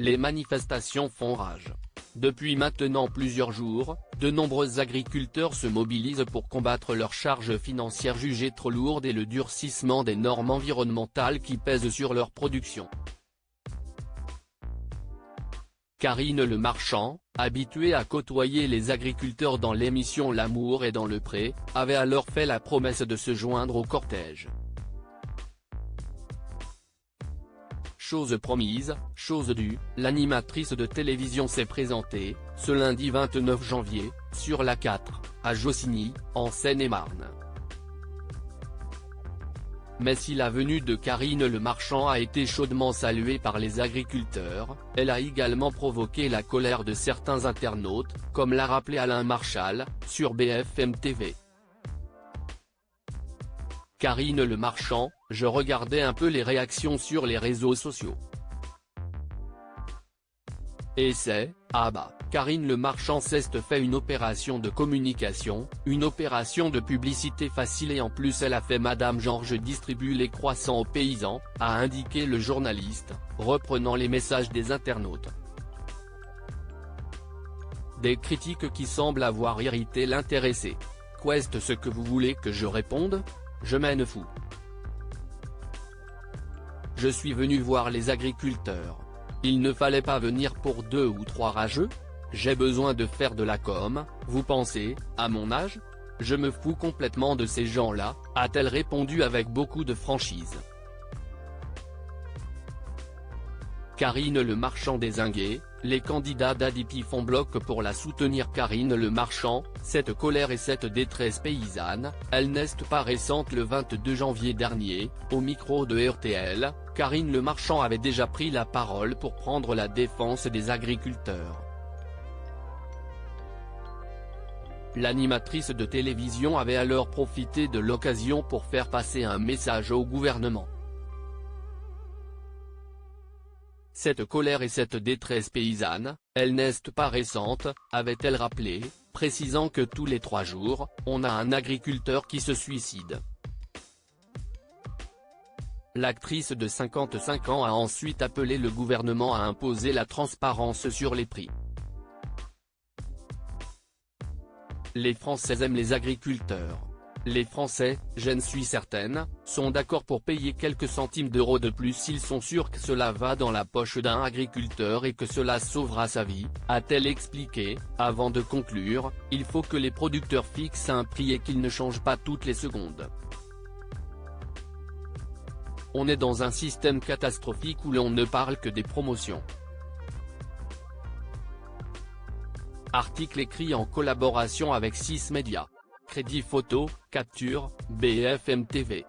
les manifestations font rage. Depuis maintenant plusieurs jours, de nombreux agriculteurs se mobilisent pour combattre leurs charges financières jugées trop lourdes et le durcissement des normes environnementales qui pèsent sur leur production. Karine Le Marchand, habituée à côtoyer les agriculteurs dans l'émission L'amour est dans le pré, avait alors fait la promesse de se joindre au cortège. Chose promise, chose due, l'animatrice de télévision s'est présentée, ce lundi 29 janvier, sur la 4, à Jossigny, en Seine-et-Marne. Mais si la venue de Karine Le Marchand a été chaudement saluée par les agriculteurs, elle a également provoqué la colère de certains internautes, comme l'a rappelé Alain Marchal, sur BFM TV. Karine Le Marchand, je regardais un peu les réactions sur les réseaux sociaux. Et c'est, ah bah, Karine Le Marchand s'est fait une opération de communication, une opération de publicité facile et en plus elle a fait Madame Georges distribue les croissants aux paysans, a indiqué le journaliste, reprenant les messages des internautes. Des critiques qui semblent avoir irrité l'intéressé. Qu'est-ce ce que vous voulez que je réponde ? Je m'en fous. Je suis venu voir les agriculteurs. Il ne fallait pas venir pour 2 ou 3 rageux ? J'ai besoin de faire de la com, vous pensez, à mon âge ? Je me fous complètement de ces gens-là, a-t-elle répondu avec beaucoup de franchise. Karine Le Marchand dézinguée, les candidats d'ADP font bloc pour la soutenir. Karine Le Marchand, cette colère et cette détresse paysanne, elles n'est pas récente. Le 22 janvier dernier, au micro de RTL, Karine Le Marchand avait déjà pris la parole pour prendre la défense des agriculteurs. L'animatrice de télévision avait alors profité de l'occasion pour faire passer un message au gouvernement. Cette colère et cette détresse paysanne, elles n'est pas récente, avait-elle rappelé, précisant que tous les 3 jours, on a un agriculteur qui se suicide. L'actrice de 55 ans a ensuite appelé le gouvernement à imposer la transparence sur les prix. Les Français aiment les agriculteurs. Les Français, j'en suis certaine, sont d'accord pour payer quelques centimes d'euros de plus s'ils sont sûrs que cela va dans la poche d'un agriculteur et que cela sauvera sa vie, a-t-elle expliqué. Avant de conclure, il faut que les producteurs fixent un prix et qu'ils ne changent pas toutes les secondes. On est dans un système catastrophique où l'on ne parle que des promotions. Article écrit en collaboration avec 6 médias. Crédit photo, capture, BFM TV.